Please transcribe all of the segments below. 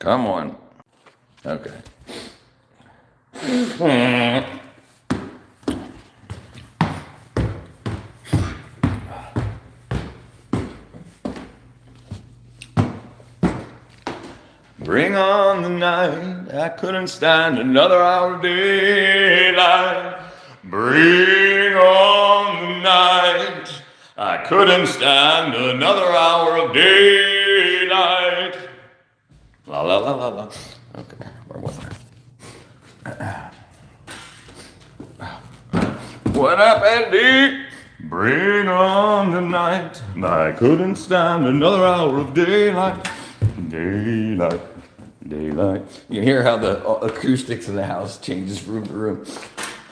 Come on. Okay. Bring on the night. I couldn't stand another hour of daylight. Bring on the night. I couldn't stand another hour of daylight. La la la la la. Okay, where was I? What up, Andy? Bring on the night. I couldn't stand another hour of daylight. Daylight. Daylight. You can hear how the acoustics in the house changes room to room.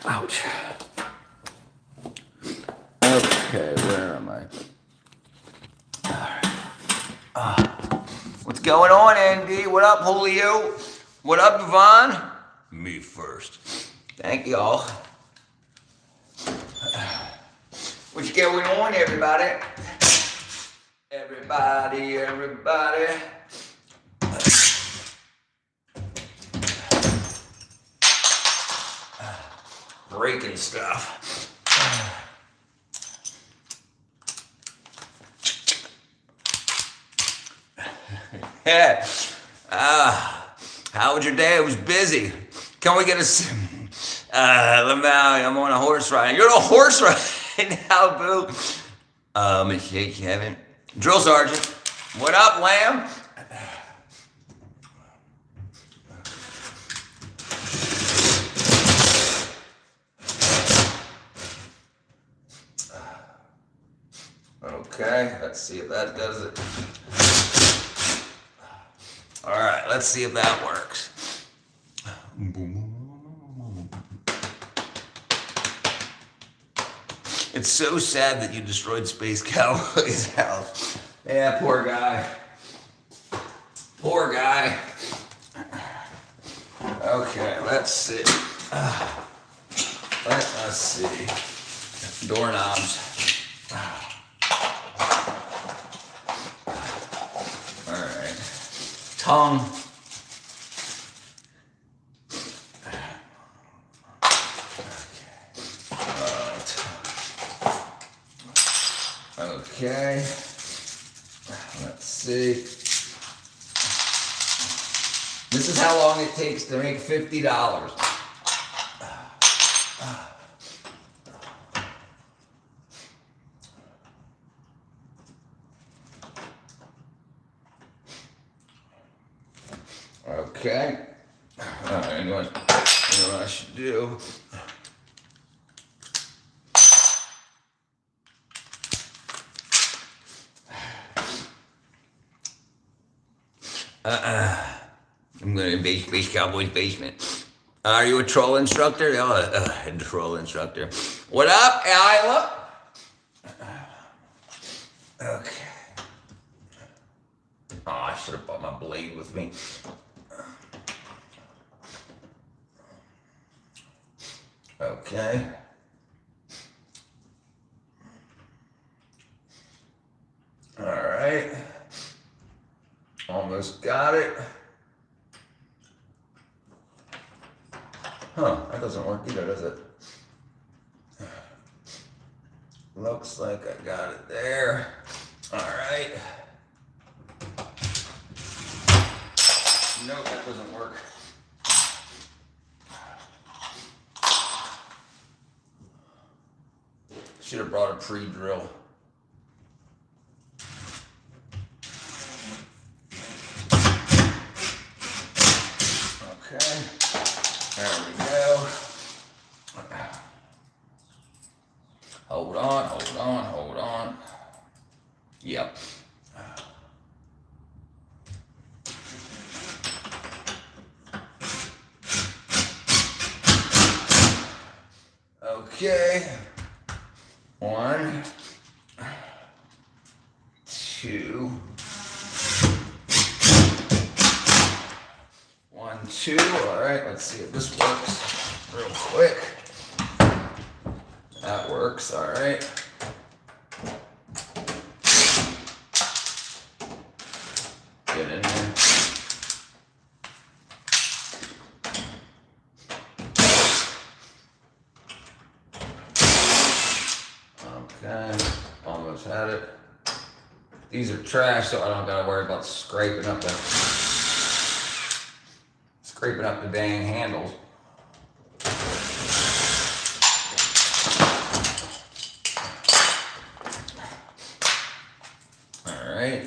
Ouch. Okay, where am I? What's going on, Andy? What up, Julio? What up, Yvonne? Me first. Thank y'all. What's going on, everybody? Everybody, everybody. Breaking stuff. Yeah. How was your day? It was busy. Can we get a... I'm on a horse ride. You're on a horse ride now, boo. Miss Shake Kevin. Drill Sergeant. What up, Lamb? Okay, let's see if that does it. All right, let's see if that works. It's so sad that you destroyed Space Cowboy's house. Yeah, poor guy. Poor guy. Okay, let's see. Let us see. Doorknobs. Tongue. Okay. Let's see. This is how long it takes to make $50. Okay. All right, you know what I should do? I'm going to Space Cowboy's basement. Are you a troll instructor? Oh, a troll instructor. What up, Isla? Okay. Oh, I should have brought my blade with me. Okay. All right. Almost got it. Huh, that doesn't work either, does it? Looks like I got it there. All right. Nope, that doesn't work. Should have brought a pre-drill. Okay, there we go. Hold on, hold on, hold on. Yep. Okay. 1, 2. 1, 2. All right, let's see if this works real quick. That works, all right. Get in there. about it. These are trash, so I don't gotta worry about scraping up the dang handles. All right.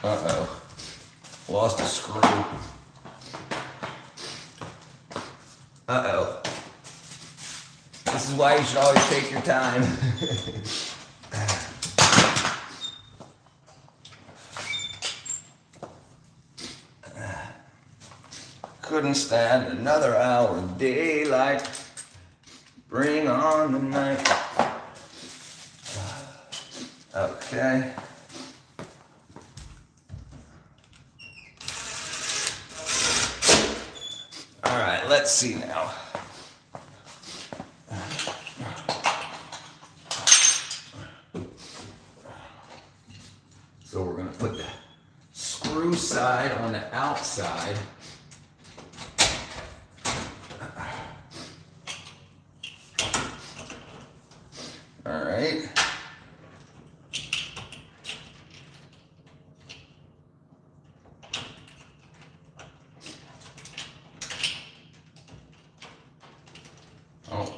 Uh-oh. Lost a screw. Uh-oh. This is why you should always take your time. Couldn't stand another hour of daylight. Bring on the night. Okay. All right, let's see now. So we're gonna put the screw side on the outside. All right. Oh.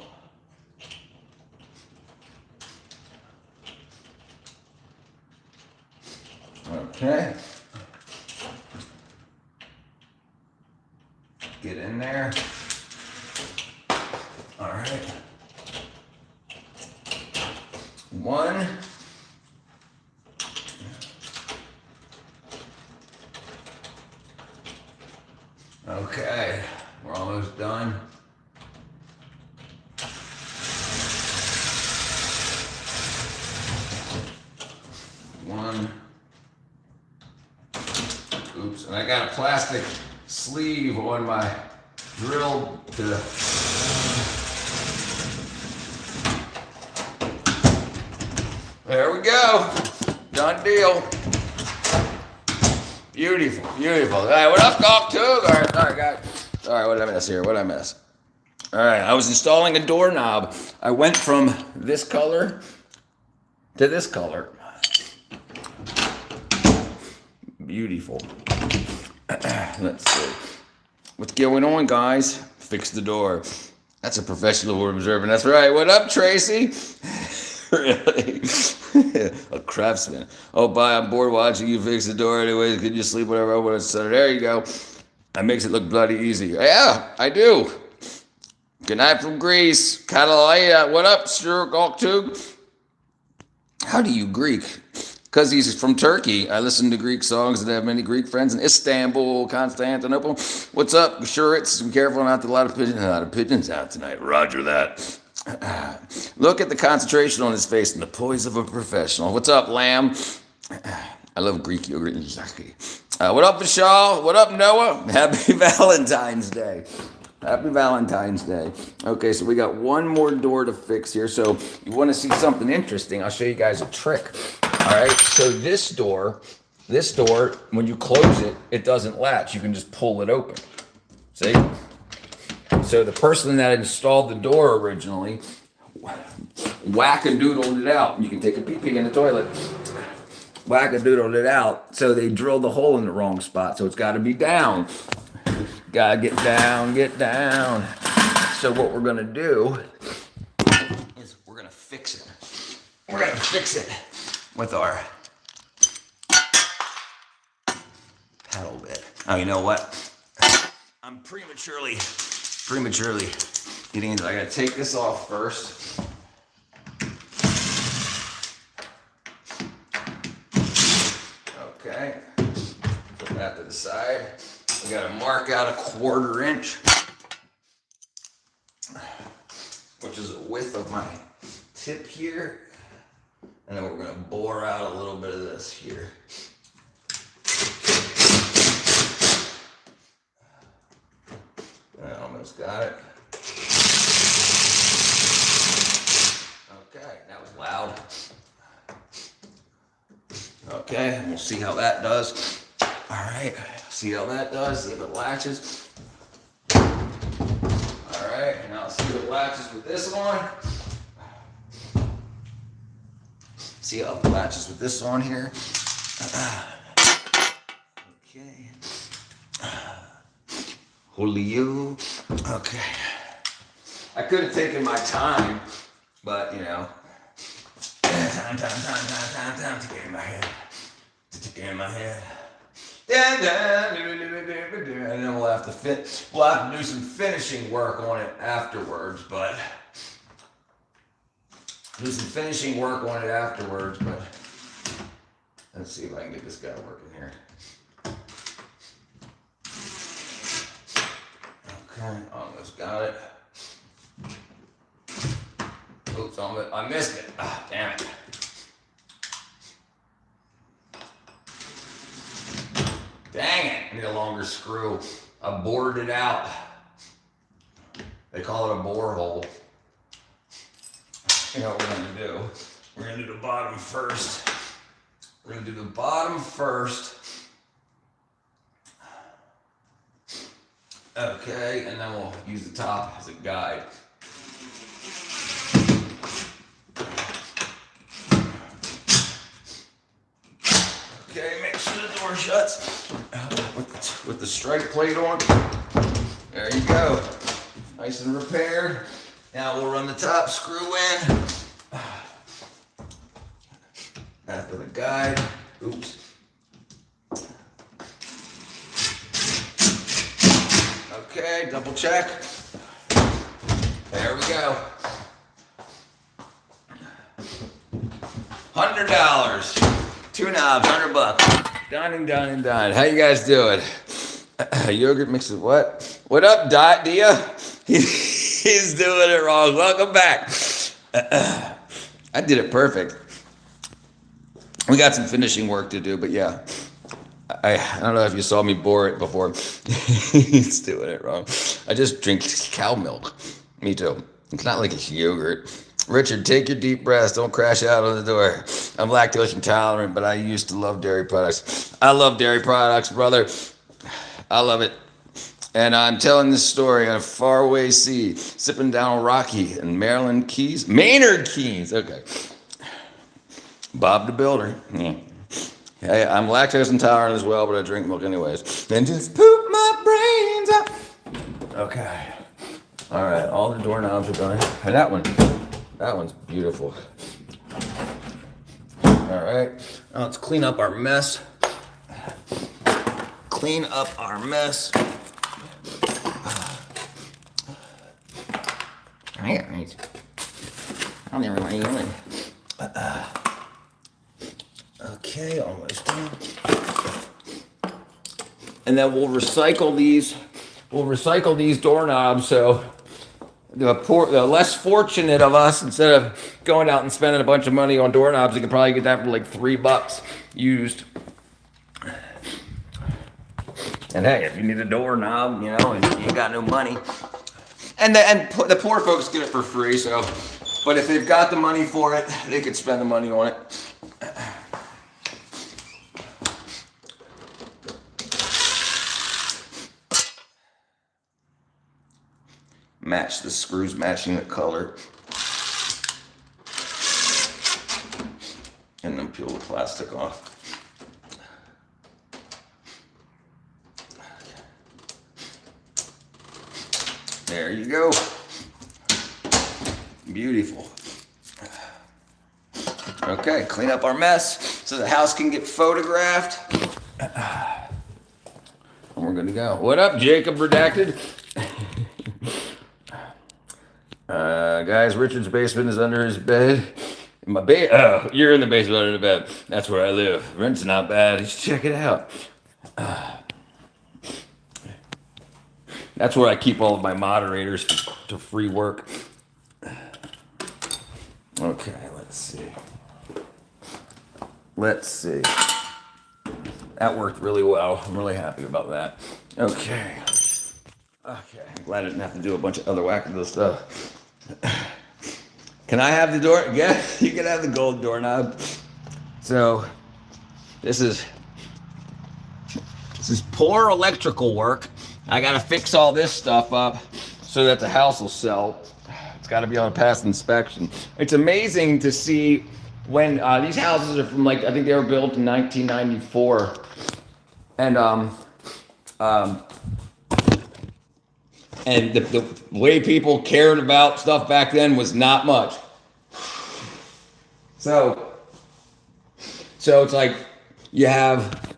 Okay. Get in there. All right. One. Okay, we're almost done. One. Oops, and I got a plastic sleeve on my drill to there we go. Done deal. Beautiful, beautiful. All right, what up, Doc Tug? All right, guys. All right, what did I miss here? What did I miss? All right, I was installing a doorknob. I went from this color to this color. Beautiful. Let's see. What's going on, guys? Fix the door. That's a professional we're observing. That's right. What up, Tracy? Really? A craftsman. Oh, bye. I'm bored watching you fix the door anyways. Could you sleep whatever I want to say? There you go. That makes it look bloody easy. Yeah, I do. Good night from Greece. Catalaya. What up, Sir Goktuk? How do you Greek? Because he's from Turkey. I listen to Greek songs and have many Greek friends in Istanbul, Constantinople. What's up, Shuritz? Be careful not to a lot of pigeons out tonight. Roger that. Look at the concentration on his face and the poise of a professional. What's up, Lamb? I love Greek yogurt. What up, Vishal? What up, Noah? Happy Valentine's Day. Happy Valentine's Day. Okay, so we got one more door to fix here. So you want to see something interesting, I'll show you guys a trick. All right, so this door, when you close it, it doesn't latch. You can just pull it open. See? So the person that installed the door originally whack-a-doodled it out. You can take a pee-pee in the toilet. Whack-a-doodled it out. So they drilled the hole in the wrong spot. So it's got to be down. Gotta get down, get down. So what we're gonna do is we're gonna fix it. We're gonna fix it with our paddle bit. Oh, you know what? I'm prematurely getting into it. I gotta take this off first. Okay, put that to the side. We gotta mark out a 1/4 inch, which is the width of my tip here. And then we're gonna bore out a little bit of this here. I almost got it. Okay, that was loud. Okay, and we'll see how that does. All right, see how that does, see if it latches. All right, now let's see if it latches with this one. See how it latches with this on here. Okay. Julio. Okay. I could have taken my time, but you know. Time to get in my head. To get in my head. And then we'll have to do some finishing work on it afterwards, but let's see if I can get this guy working here. Okay, almost got it. Oops, I missed it. Ah, damn it. Dang it, I need a longer screw. I bored it out. They call it a bore hole. You know what we're gonna do? We're gonna do the bottom first. Okay, and then we'll use the top as a guide. Okay, make sure the door shuts with the strike plate on. There you go. Nice and repaired. Now we'll run the top screw in. After the guide. Oops. Okay, double check. There we go. $100. 2 knobs, $100. Done. How you guys doing? Yogurt mixed with what? What up, Dia? He's doing it wrong. Welcome back. I did it perfect. We got some finishing work to do, but yeah. I don't know if you saw me bore it before. He's doing it wrong. I just drink cow milk. Me too. It's not like it's yogurt. Richard, take your deep breaths. Don't crash out on the door. I'm lactose intolerant, but I used to love dairy products. I love dairy products, brother. I love it. And I'm telling this story on a faraway sea, sipping down Rocky in Maynard Keys. Okay. Bob the Builder. Yeah. Hey, I'm lactose intolerant as well, but I drink milk anyways. And just poop my brains out. Okay. All right, all the doorknobs are done. And that one's beautiful. All right, now let's clean up our mess. All right. I don't even know what you're doing. Okay, almost done. And then we'll recycle these. Doorknobs. So the less fortunate of us, instead of going out and spending a bunch of money on doorknobs, you can probably get that for like $3 used. And hey, if you need a doorknob, and you ain't got no money, and the poor folks get it for free. So, but if they've got the money for it, they could spend the money on it. Match the screws, matching the color. And then peel the plastic off. There you go. Beautiful. Okay, clean up our mess so the house can get photographed. And we're good to go. What up, Jacob Redacted? Guys, Richard's basement is under his bed. Oh, you're in the basement under the bed. That's where I live. Rent's not bad. You should check it out. That's where I keep all of my moderators to free work. Okay, let's see. That worked really well. I'm really happy about that. Okay. I'm glad I didn't have to do a bunch of other wackadoo stuff. Can I have the door? Yeah, you can have the gold doorknob. So, This is poor electrical work. I gotta fix all this stuff up so that the house will sell. It's got to be on a past inspection. It's amazing to see when these houses are from, like, I think they were built in 1994, and um, the way people cared about stuff back then was not much. So it's like you have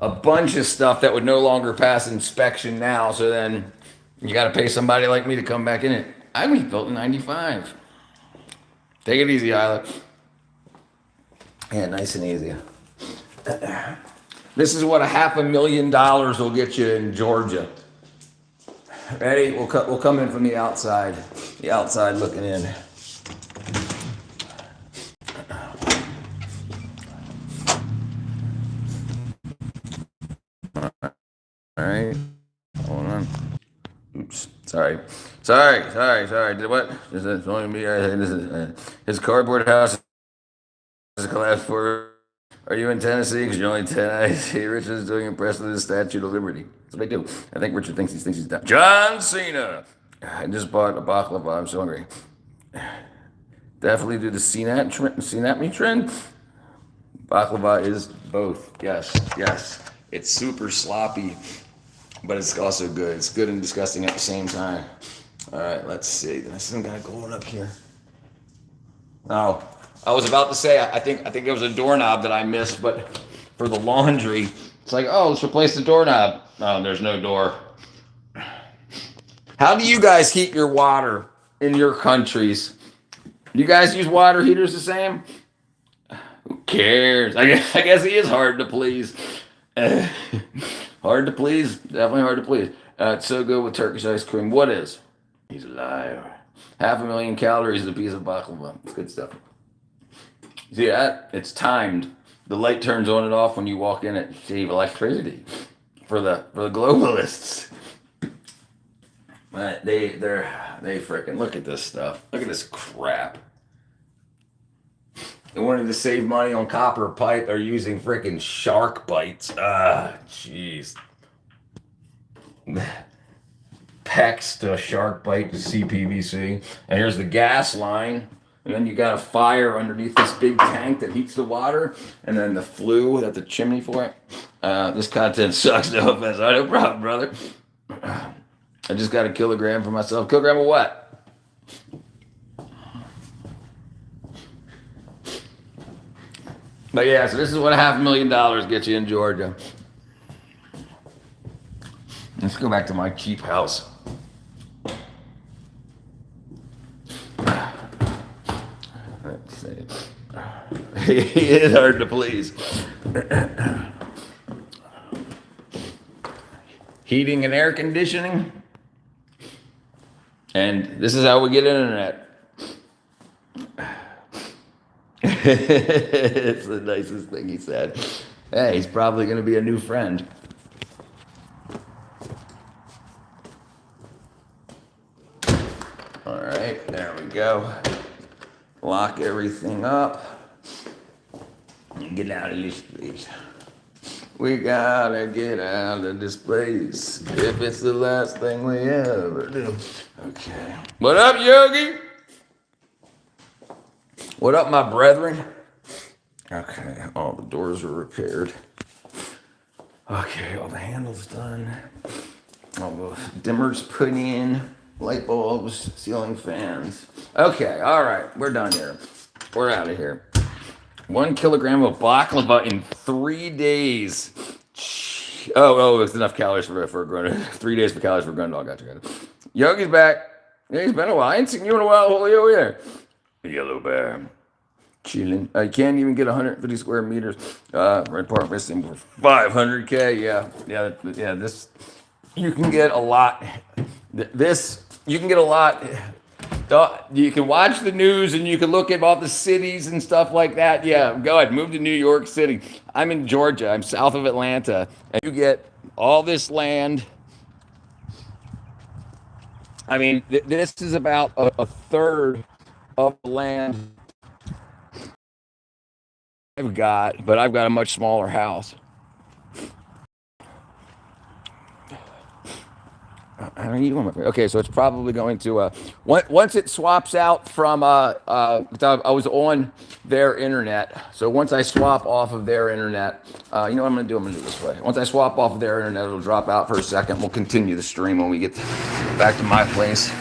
a bunch of stuff that would no longer pass inspection now. So then you got to pay somebody like me to come back in it. I was built in '95. Take it easy, Isla. Yeah, nice and easy. This is what $500,000 will get you in Georgia. Ready? We'll come in from the outside looking in. All right, hold on. Oops, sorry. Did what? This is only me. This is his cardboard house is collapsed for. Are you in Tennessee? Because you're only 10. I see Richard is doing impressed with the Statue of Liberty. That's what they do. I think Richard thinks he's done. John Cena. I just bought a baklava. I'm so hungry. Definitely do the CNAP me trend. Baklava is both. Yes. It's super sloppy, but it's also good. It's good and disgusting at the same time. All right, let's see. There's some guy going up here. Oh, I was about to say, I think it was a doorknob that I missed, but for the laundry, it's like, oh, let's replace the doorknob. Oh, there's no door. How do you guys heat your water in your countries? You guys use water heaters the same? Who cares? I guess he is hard to please. Hard to please, definitely hard to please. It's so good with Turkish ice cream. What is? He's a liar. 500,000 calories a piece of baklava. It's good stuff. See that? It's timed. The light turns on and off when you walk in it. Save electricity for the globalists. But they freaking look at this stuff. Look at this crap. They wanted to save money on copper pipe. They're using freaking shark bites. Jeez. PEX to shark bite to CPVC. And here's the gas line. And then you got a fire underneath this big tank that heats the water. And then the flue at the chimney for it. This content sucks. No offense. No problem, brother. I just got a kilogram for myself. Kilogram of what? But yeah, so this is what $500,000 gets you in Georgia. Let's go back to my cheap house. Let's see. He is hard to please. Heating and air conditioning. And this is how we get internet. It's the nicest thing he said. Hey, he's probably going to be a new friend. All right, there we go. Lock everything up. Get out of this place. We gotta get out of this place if it's the last thing we ever do. Okay. What up, Yogi? What up, my brethren? Okay, all the doors are repaired. Okay, all the handles done. All the dimmers put in. Light bulbs, ceiling fans. Okay, all right, we're done here. We're out of here. 1 kilogram of baklava in 3 days. Oh, it's enough calories for a grown. 3 days for calories for a grown dog. Gotcha. Yogi's back. Yeah, he's been a while. I ain't seen you in a while, Julio, here. Yellow bear. Chilling. I can't even get 150 square meters. Red Park Racing for 500K. Yeah. This you can get a lot. This you can get a lot. You can watch the news and you can look at all the cities and stuff like that. Yeah, go ahead. Move to New York City. I'm in Georgia. I'm south of Atlanta, and you get all this land. I mean, this is about a third of the land but I've got a much smaller house. How are you doing? Okay, so it's probably going to once it swaps out from I was on their internet. So once I swap off of their internet, you know what I'm gonna do? I'm gonna do it this way. Once I swap off of their internet, it'll drop out for a second. We'll continue the stream when we get back to my place.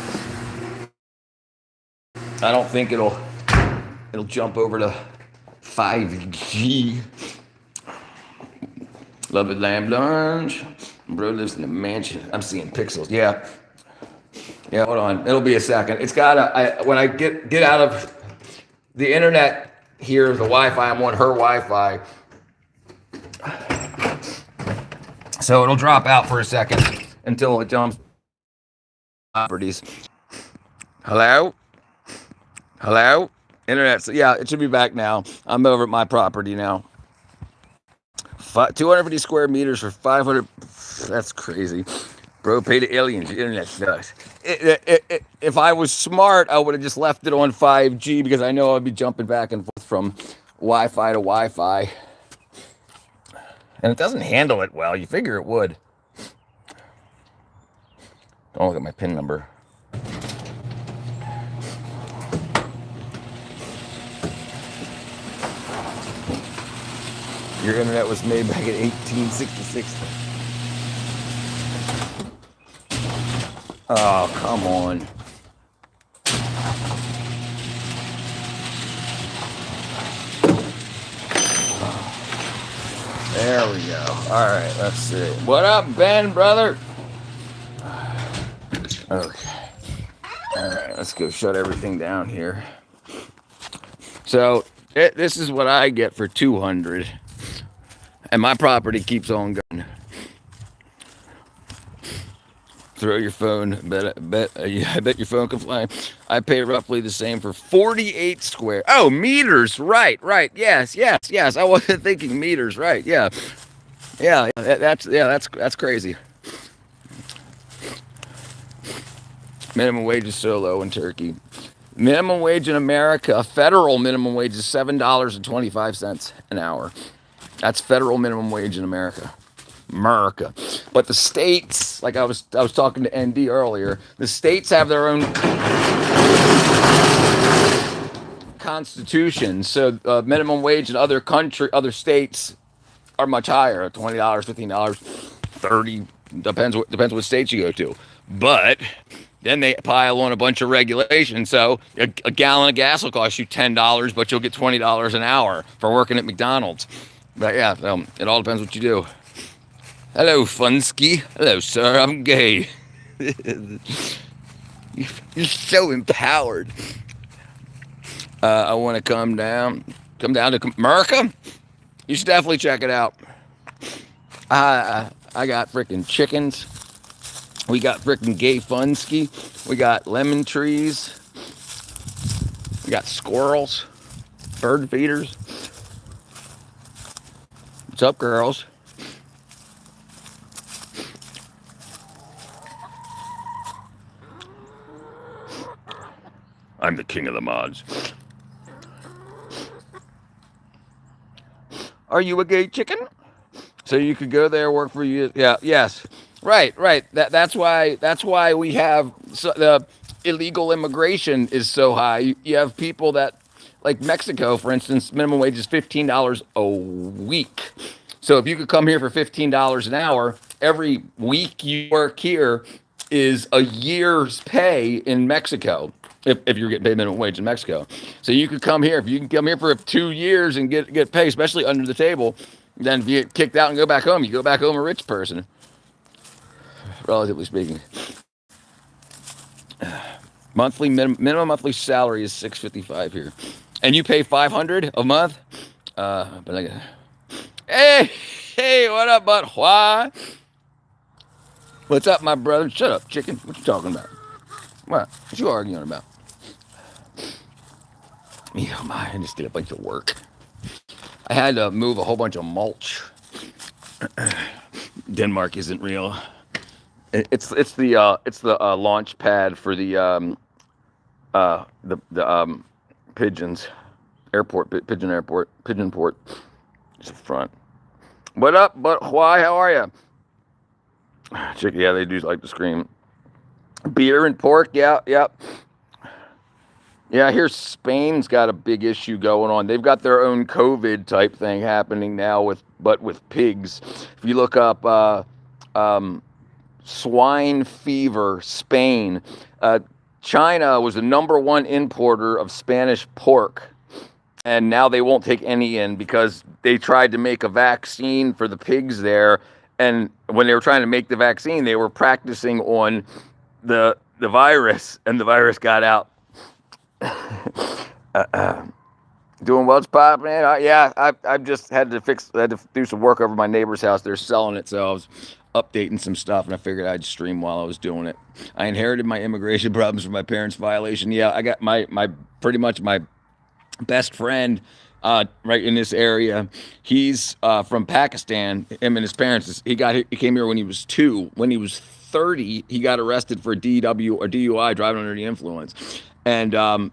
I don't think it'll jump over to 5G. Love it, lamb lunch. Bro lives in a mansion. I'm seeing pixels. Yeah. Yeah, hold on. It'll be a second. It's gotta when I get out of the internet here, the Wi-Fi, I'm on her Wi-Fi. So it'll drop out for a second until it jumps properties. Hello? Hello? Internet. So yeah, it should be back now. I'm over at my property now. 250 square meters for 500. That's crazy. Bro, pay the aliens. The internet sucks. If I was smart, I would have just left it on 5G because I know I'd be jumping back and forth from Wi-Fi to Wi-Fi. And it doesn't handle it well. You figure it would. Don't look at my PIN number. Your internet was made back in 1866. Oh, come on. There we go. All right, let's see. What up, Ben, brother? Okay. All right, let's go shut everything down here. So, this is what I get for 200. And my property keeps on going. Throw your phone. I bet your phone can fly. I pay roughly the same for 48 square. Oh, meters. Right. Yes. I wasn't thinking meters. Right. Yeah. That's crazy. Minimum wage is so low in Turkey. Minimum wage in America, federal minimum wage is $7.25 an hour. That's federal minimum wage in America. But the states, like I was talking to ND earlier, the states have their own constitution. So minimum wage in other states are much higher, $20, $15, $30, depends what states you go to. But then they pile on a bunch of regulations. So a gallon of gas will cost you $10, but you'll get $20 an hour for working at McDonald's. But yeah, it all depends what you do. Hello, Funsky. Hello, sir. I'm gay. You're so empowered. I want to come down to America. You should definitely check it out. I got freaking chickens. We got freaking gay Funsky. We got lemon trees. We got squirrels, bird feeders. What's up, girls? I'm the king of the mods. Are you a gay chicken? So you could go there, work for you. Yeah, yes. Right. That's why we have the illegal immigration is so high. You have people that, like Mexico, for instance, minimum wage is $15 a week. So if you could come here for $15 an hour, every week you work here is a year's pay in Mexico. If you're getting paid minimum wage in Mexico. So you could come here. If you can come here for 2 years and get paid, especially under the table, then if you get kicked out and go back home, you go back home a rich person. Relatively speaking. Minimum monthly salary is $655 here. And you pay $500 a month? Hey, what up, bud? Why? What's up, my brother? Shut up, chicken. What you talking about? What you arguing about? Oh my, I just did a bunch of work. I had to move a whole bunch of mulch. Denmark isn't real. It's the launch pad for the pigeons. Airport, Pigeon Airport, Pigeon Port. It's the front. What up, but why? How are you? Chick, yeah, they do like to scream. Beer and pork, yeah, yep. Yeah, I hear Spain's got a big issue going on. They've got their own COVID type thing happening now with pigs. If you look up swine fever, Spain, China was the #1 importer of Spanish pork, and now they won't take any in because they tried to make a vaccine for the pigs there, and when they were trying to make the vaccine, they were practicing on the virus, and the virus got out. Doing what's popping? Yeah, I just had to do some work over my neighbor's house. They're selling it, so I was updating some stuff, and I figured I'd stream while I was doing it. I inherited my immigration problems from my parents' violation. Yeah, I got my pretty much my best friend right in this area. He's from Pakistan. Him and his parents. He came here when he was 2. When he was 30, he got arrested for DUI, driving under the influence, and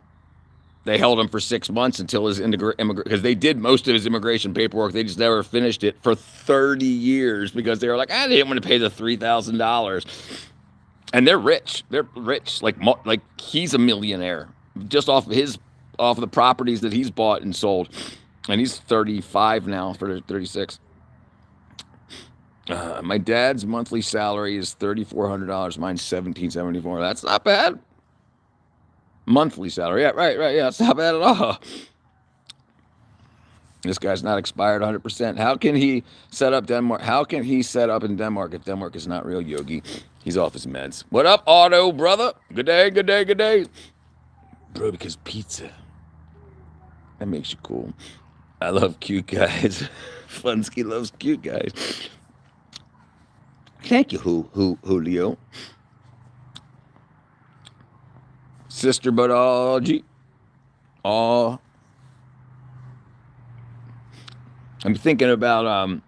they held him for 6 months until his because they did most of his immigration paperwork. They just never finished it for 30 years because they were like, they didn't want to pay the $3,000. And they're rich. They're rich. Like he's a millionaire just off of the properties that he's bought and sold. And he's 35 now, for 36. My dad's monthly salary is $3,400. Mine's $1,774. That's not bad. Monthly salary. Yeah, right. Yeah, it's not bad at all. This guy's not expired 100%. How can he set up Denmark? How can he set up in Denmark if Denmark is not real, Yogi? He's off his meds. What up, Otto, brother? Good day. Bro, because pizza. That makes you cool. I love cute guys. Funsky loves cute guys. Thank you, Julio. Sister Budology. I'm thinking about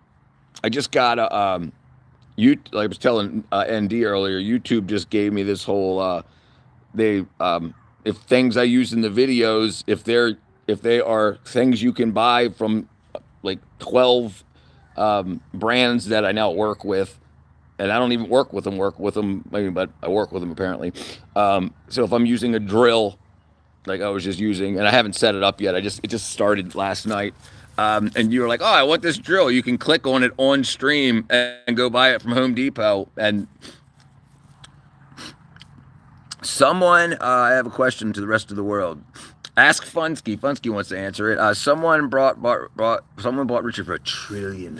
I just got a like I was telling ND earlier, YouTube just gave me this whole if things I use in the videos, if they are things you can buy from like 12 brands that I now work with. And I don't even work with them, but I work with them apparently. So if I'm using a drill, like I was just using, and I haven't set it up yet, it just started last night. And you were like, I want this drill. You can click on it on stream and go buy it from Home Depot. And I have a question to the rest of the world. Ask Funsky. Funsky wants to answer it. Someone bought Richard for $1 trillion.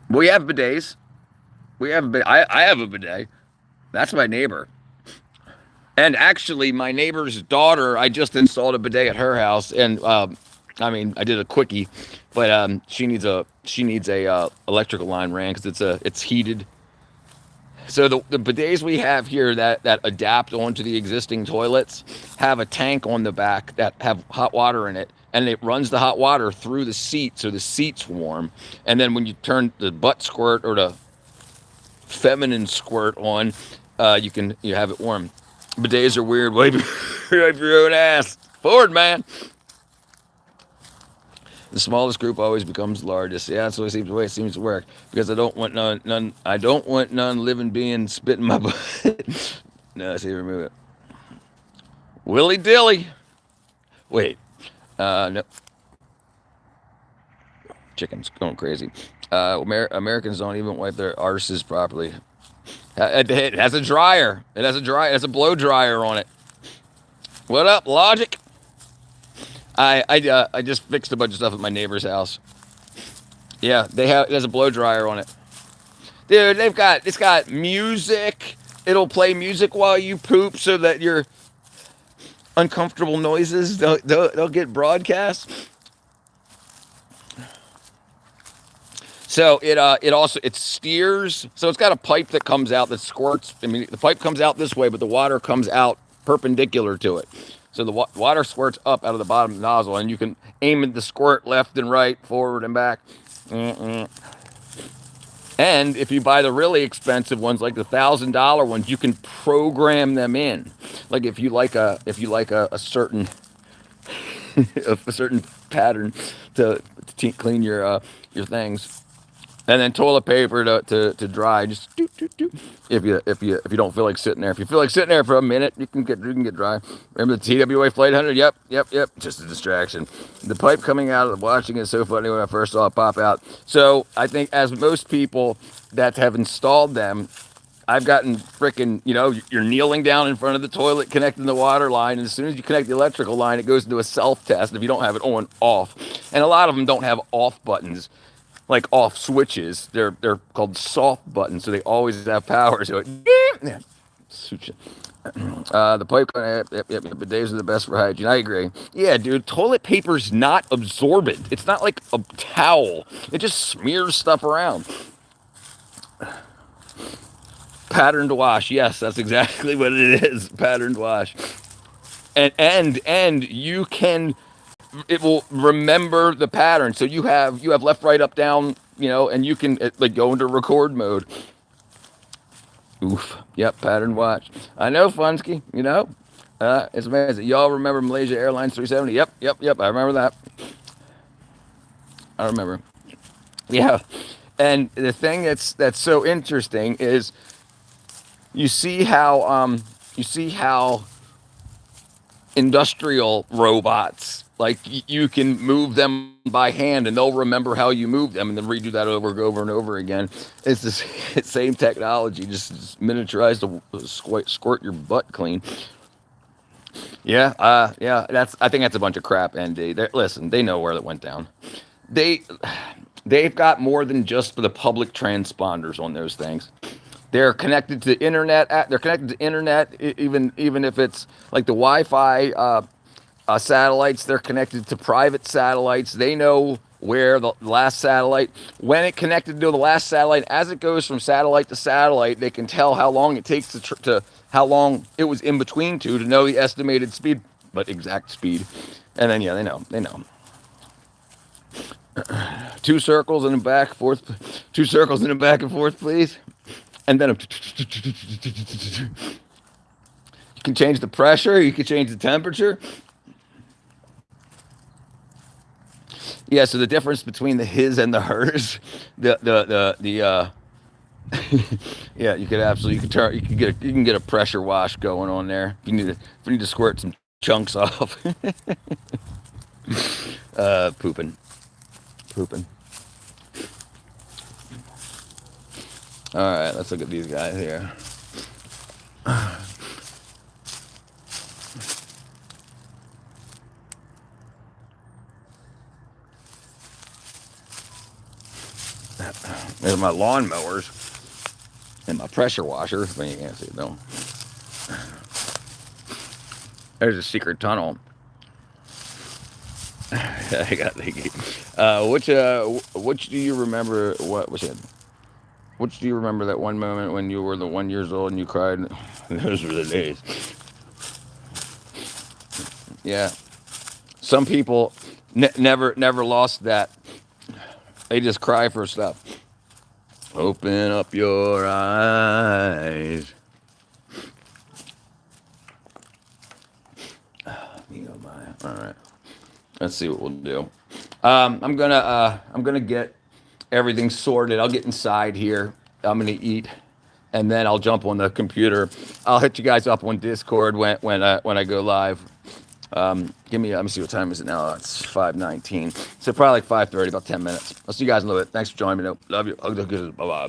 We have bidets. I have a bidet. That's my neighbor. And actually, my neighbor's daughter, I just installed a bidet at her house, and I did a quickie, but she needs a electrical line ran because it's heated. So the bidets we have here that adapt onto the existing toilets have a tank on the back that have hot water in it, and it runs the hot water through the seat so the seat's warm. And then when you turn the butt squirt or the feminine squirt on, you have it warm. Bidets are weird. Wipe your own ass. Forward, man. The smallest group always becomes the largest. Yeah, that's the way it seems to work. Because I don't want none. I don't want none living being spit in my butt. No, see, remove it. Willy dilly. Wait. No. Chicken's going crazy. Americans don't even wipe their arses properly. It has a dryer. It has a blow dryer on it. What up, Logic? I just fixed a bunch of stuff at my neighbor's house. Yeah, it has a blow dryer on it. Dude, it's got music. It'll play music while you poop so that your uncomfortable noises don't get broadcast. So it steers. So it's got a pipe that comes out that squirts. The pipe comes out this way, but the water comes out perpendicular to it. So the water squirts up out of the bottom of the nozzle, and you can aim at the squirt left and right, forward and back. And if you buy the really expensive ones, like the $1,000 ones, you can program them in. Like if you like a certain of a certain pattern to clean your things. And then toilet paper to dry. Just if you don't feel like sitting there. If you feel like sitting there for a minute, you can get dry. Remember the TWA Flight 100? Yep. Just a distraction. The pipe coming out of the washing is so funny when I first saw it pop out. So I think as most people that have installed them, I've gotten freaking, you're kneeling down in front of the toilet connecting the water line, and as soon as you connect the electrical line, it goes into a self-test if you don't have it on, off. And a lot of them don't have off buttons, like off switches. They're called soft buttons, so they always have power. So yeah, suit you. The pipe, but days are the best for hygiene. I agree. Yeah, dude, toilet paper's not absorbent. It's not like a towel. It just smears stuff around. Patterned wash. Yes, that's exactly what it is. Patterned wash. And you can, it will remember the pattern. So you have left, right, up, down, and you can like go into record mode. Oof. Yep, pattern watch. I know, Funsky. It's amazing. Y'all remember Malaysia Airlines 370? Yep. I remember that. I remember. Yeah. And the thing that's so interesting is you see how industrial robots, like you can move them by hand and they'll remember how you move them and then redo that over and over again. It's the same technology, just miniaturized to squirt your butt clean. Yeah, I think that's a bunch of crap. ND, listen, they know where it went down. They've got more than just for the public transponders on those things. They're connected to internet. They're connected to internet, even if it's like the Wi-Fi satellites. They're connected to private satellites. They know where the last satellite, when it connected to the last satellite, as it goes from satellite to satellite, they can tell how long it takes to how long it was in between to know the estimated speed, but exact speed. And then yeah, they know. 2 circles in the back, fourth. 2 circles in the back and forth, please. And then you can change the pressure. You can change the temperature. Yeah. So the difference between the his and the hers, yeah, you could absolutely you can get a pressure wash going on there. If you need to squirt some chunks off. Pooping. All right, let's look at these guys here. There's my lawn mowers and my pressure washer. But you can't see it though. There's a secret tunnel. I got which do you remember? Which do you remember that one moment when you were the 1 years old and you cried? Those were the days. Yeah. Some people never lost that. They just cry for stuff. Open up your eyes. All right. Let's see what we'll do. I'm gonna get everything sorted. I'll get inside here. I'm gonna eat, and then I'll jump on the computer. I'll hit you guys up on Discord when I go live. Let me see what time is it now. It's 5:19. So probably like 5:30, about 10 minutes. I'll see you guys in a little bit. Thanks for joining me. Love you. Bye bye.